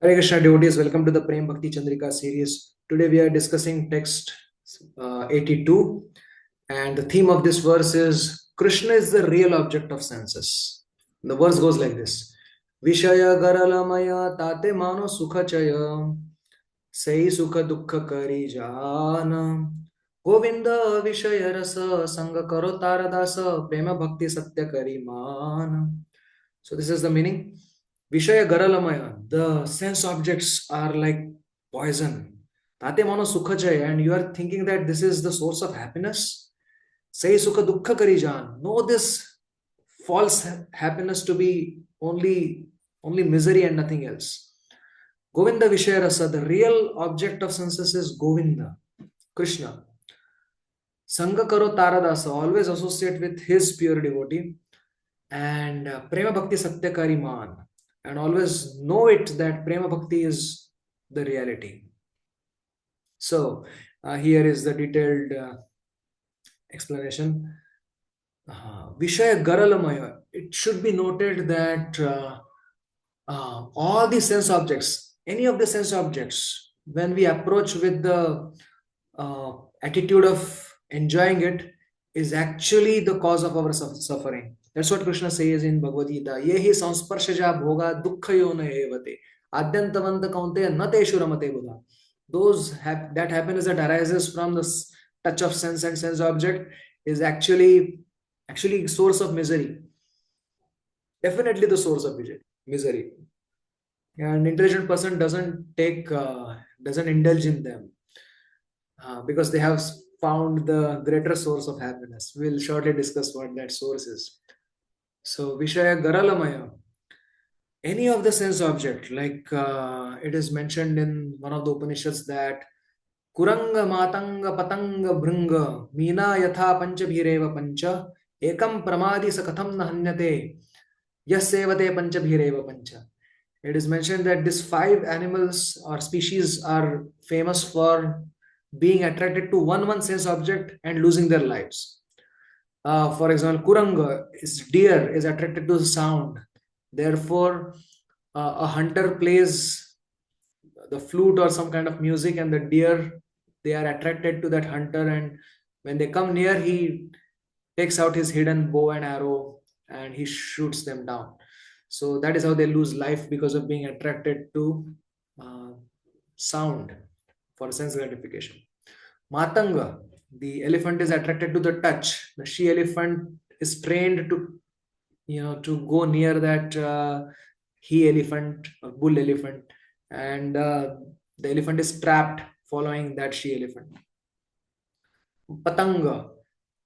Hare Krishna devotees, welcome to the Prem Bhakti Chandrika series. Today we are discussing text 82, and the theme of this verse is Krishna is the real object of senses. The verse goes like this: Vishaya Garalamaya Tate Mano Sukhachaya Sei Sukha Dukkha Kari Jana Govinda Vishaya Rasa Sanga Karo Taradasa Prema Bhakti Satya Kari Man. So this is the meaning. Vishaya Garalamaya, the sense objects are like poison. Tate Mano Sukhajaya, and you are thinking that this is the source of happiness. Say Sukha Dukkha Karijan. Know this false happiness to be only misery and nothing else. Govinda Vishaya Rasa, the real object of senses is Govinda, Krishna. Sangha Karo Taradasa, always associate with his pure devotee. And Prema Bhakti Satyakari Man, and always know it that Prema Bhakti is the reality. So here is the detailed explanation. Vishaya Garalamaya. It should be noted that all the sense objects, any of the sense objects, when we approach with the attitude of enjoying it, is actually the cause of our suffering. That's what Krishna says in Bhagavad Gita. Yehi samsparshaja bhoga dukkhayo evate adyantavanta kaunteya na teshu ramate buddha. That happiness that arises from the touch of sense and sense object is actually source of misery. Definitely the source of misery. An intelligent person doesn't indulge in them because they have found the greater source of happiness. We'll shortly discuss what that source is. So Vishaya Garalamaya, any of the sense object, like it is mentioned in one of the Upanishads that Kuranga Matanga Patanga Bhrunga Meena Yatha Pancha Bhireva Pancha Ekam Pramadi Sakatham Nahanyate Yasevate Pancha Bhireva Pancha. It is mentioned that these five animals or species are famous for being attracted to one sense object and losing their lives. For example, Kuranga is deer is attracted to the sound. Therefore, a hunter plays the flute or some kind of music, and the deer they are attracted to that hunter. And when they come near, he takes out his hidden bow and arrow and he shoots them down. So that is how they lose life because of being attracted to uh, sound for sense gratification. Matanga, the elephant is attracted to the touch. The she elephant is trained to go near that he elephant or bull elephant, and the elephant is trapped following that she elephant. Patanga,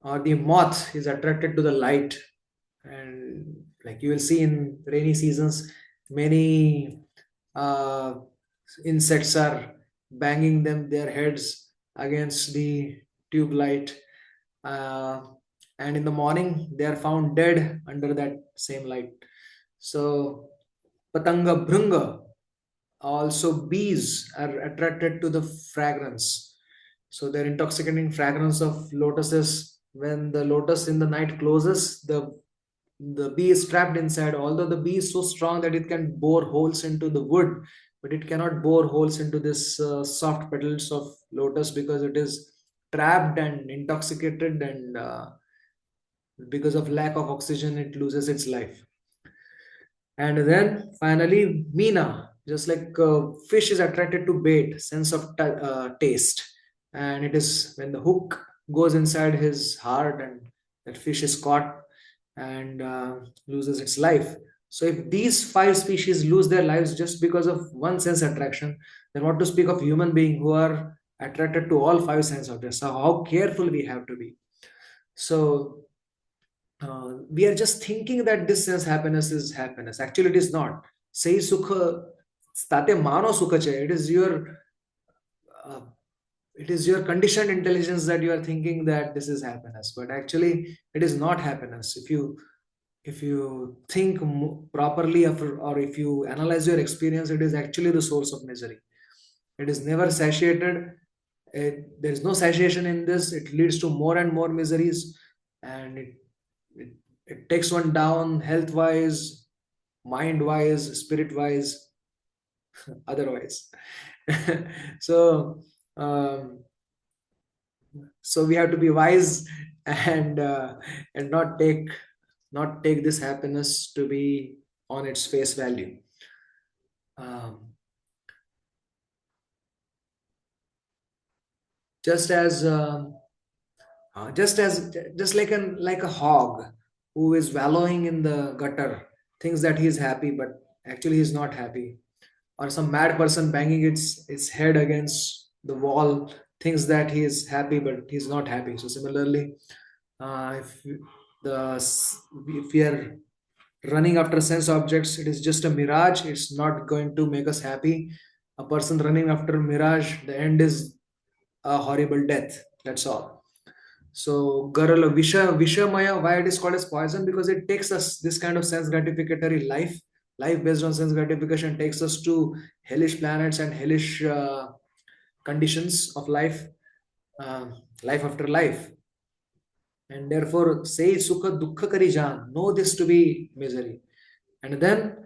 or the moth, is attracted to the light, and like you will see in rainy seasons, many uh, insects are banging their heads against the tube light, uh, and in the morning they are found dead under that same light. So Patanga Bhrunga, also bees are attracted to the fragrance. So their intoxicating fragrance of lotuses, when the lotus in the night closes, the bee is trapped inside. Although the bee is so strong that it can bore holes into the wood, but it cannot bore holes into this soft petals of lotus because it is trapped and intoxicated, and because of lack of oxygen it loses its life. And then finally, Meena, just like fish is attracted to bait, sense of taste. And it is when the hook goes inside his heart and that fish is caught and loses its life. So if these five species lose their lives just because of one sense attraction, then what to speak of human being who are attracted to all five sense objects? So how careful we have to be. So we are just thinking that this sense happiness is happiness. Actually, it is not. Say sukha, state mano sukha che. Uh, it is your conditioned intelligence that you are thinking that this is happiness, but actually, it is not happiness. If you think properly, or if you analyze your experience, it is actually the source of misery. It is never satiated. There is no satiation in this. It leads to more and more miseries, and it, it takes one down health wise, mind wise, spirit wise. otherwise. So um, so we have to be wise and not take this happiness to be on its face value. um, just as just like a hog who is wallowing in the gutter, thinks that he is happy but actually he is not happy. Or some mad person banging its head against the wall, thinks that he is happy but he's not happy. So similarly, if if we are running after sense objects, it is just a mirage. It's not going to make us happy. A person running after mirage, the end is a horrible death. That's all. So Garala Vishamaya, why it is called as poison? Because it takes us this kind of sense gratificatory life. Life based on sense gratification takes us to hellish planets and hellish conditions of life, uh, life after life. And therefore, say Sukha Dukkha Kari Jan, know this to be misery. And then,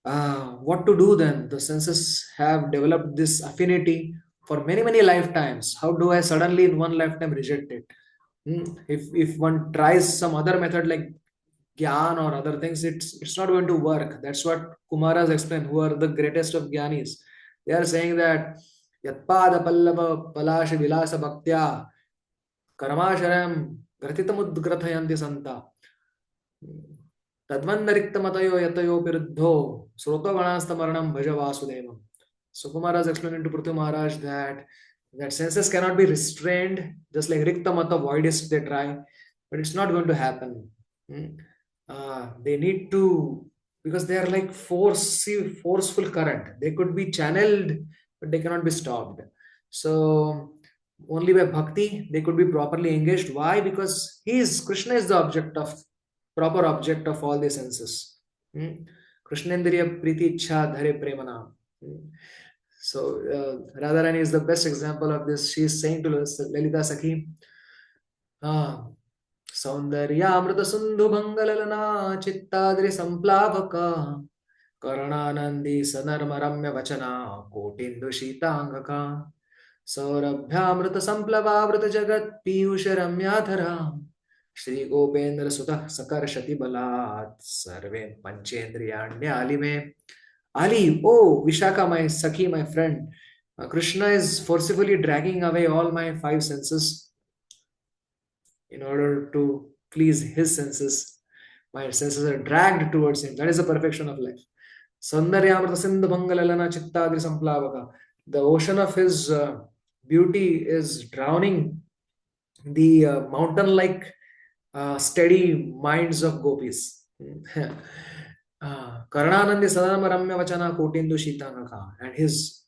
what to do then? The senses have developed this affinity for many, many lifetimes. How do I suddenly in one lifetime reject it? If one tries some other method like gyan or other things, it's not going to work. That's what Kumaras explain, who are the greatest of gyanis. They are saying that Yatpada Pallava Palash Vilasa Bhaktya Karmasharam Gratitamudrathayandi Santa Tadvannariktamato Yatayo Piruddho Srotoganastamarnam Bhaja Vasudevam. So Kumaras explained to Prithvi Maharaj that senses cannot be restrained, just like Riktamata voidists they try, but it's not going to happen. Hmm. They need to, because they are like forceful current. They could be channeled, but they cannot be stopped. So only by bhakti they could be properly engaged. Why? Because Krishna is the proper object of all the senses. Hmm. Krishnendriya Priti Ichha Dhare Premana. Hmm. So Radharani is the best example of this. She is saying to Lalita Sakhi, सौंदर्यामृत Sindhu भंगललना चित्ताद्रि संप्लावक करणानंदी सनर्म रम्य वचना कोटिंदु शीतांगका सौरभ्यामृत संप्लवावृत जगत पीयूष रम्याधरा श्री गोपेंद्र सुत सकर्षति बलात् सर्वे पंचेन्द्रियाण्यालिमे Ali, oh, Vishaka, my Sakhi, my friend. Krishna is forcibly dragging away all my five senses in order to please his senses. My senses are dragged towards him. That is the perfection of life. Saundaryamrita Sindhu Bhangalalana Chittadri Samplavaka. The ocean of his beauty is drowning the mountain-like steady minds of gopis. Karananandi Sadanama Ramya Vachana Kotindu Shitangaka. And his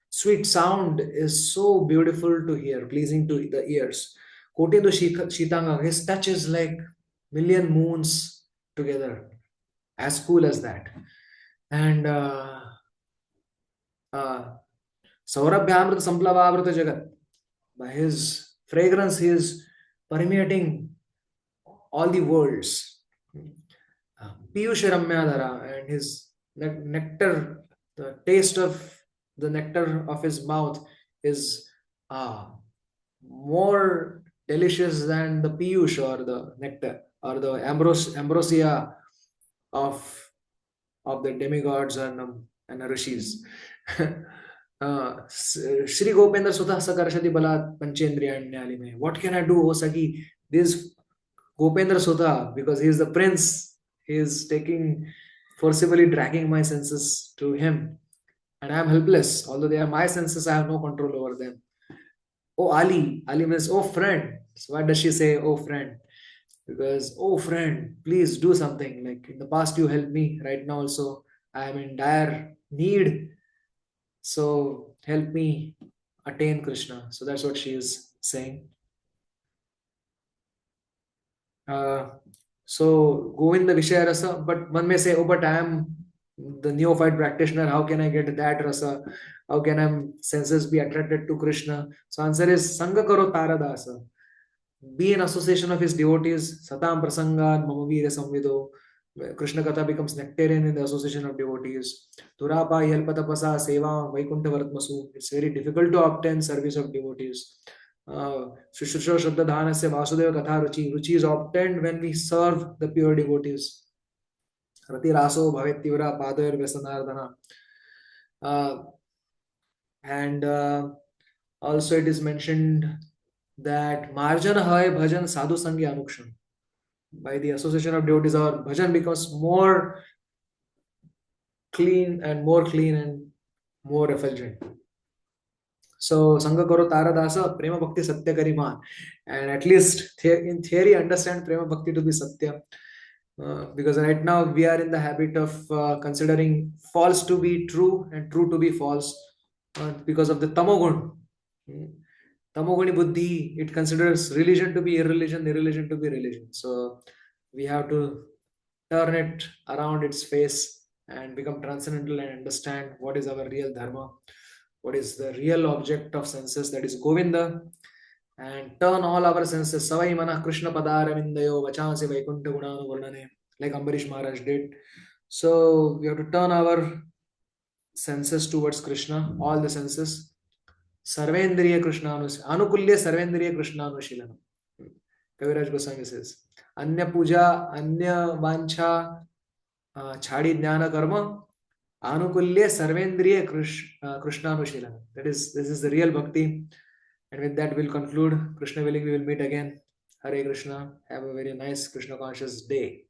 sweet sound is so beautiful to hear, pleasing to the ears. Kotindu Shitanga, his touch is like million moons together, as cool as that. And Saurabhyamrita Samplavavrita Jagat, by his fragrance, he is permeating all the worlds. Piyush Ramyadhara, and his nectar, the taste of the nectar of his mouth is more delicious than the piyush or the nectar or the ambrosia of the demigods and rishis. Shri Gopendra Sutha Sakarshati Balat Panchendriyanyalime. What can I do, O Saki? This Gopendra Sutha, because he is the prince, he is forcibly dragging my senses to him, and I am helpless. Although they are my senses, I have no control over them. Oh Ali, Ali means oh friend. So why does she say oh friend? Because oh friend, please do something. Like in the past, you helped me. Right now also, I am in dire need. So help me attain Krishna. So that's what she is saying. So Govinda Vishaya Rasa, but one may say, oh, but I am the neophyte practitioner. How can I get that rasa? How can my senses be attracted to Krishna? So answer is Sangha Karo Taradasa. Be in association of his devotees. Satam Prasanga Mamavira Samvido. Krishna Katha becomes nectarian in the association of devotees. Turapa Yelpatapasa Seva Vaikuntha Vartmasu. It's very difficult to obtain service of devotees. Shushusha Shabda Dhanasya Vasudeva Katha Ruchi. Ruchi is obtained when we serve the pure devotees. Rati Raso Bhavetivra Padoyar Vesanardana. Uh, and also it is mentioned that Marjana Hai Bhajan Sadhu Sangi Anukshan. By the association of devotees, our bhajan becomes more clean and more effulgent. So Sangha Karo Taradasa, Prema Bhakti Satya Kariman. And at least in theory, understand Prema Bhakti to be Satya. Because right now we are in the habit of considering false to be true and true to be false because of the tamogun. Tamoguni buddhi, it considers religion to be irreligion, irreligion to be religion. So we have to turn it around its face and become transcendental and understand what is our real dharma, what is the real object of senses, that is Govinda, and turn all our senses. Savai mana Krishna padaravindayo vachansi vaikuntha gunanuvardhane, like Ambarish Maharaj did. So we have to turn our senses towards Krishna, all the senses. Sarvendriya Krishna Anukulya Sarvendriya Krishna Anushilanam. Kaviraj Goswami says. Anya puja, anya vancha, chadi jnana karma, anukulya sarvendriya Krishnanushilanam. That is, this is the real bhakti. And with that, we'll conclude. Krishna willing, we will meet again. Hare Krishna. Have a very nice Krishna conscious day.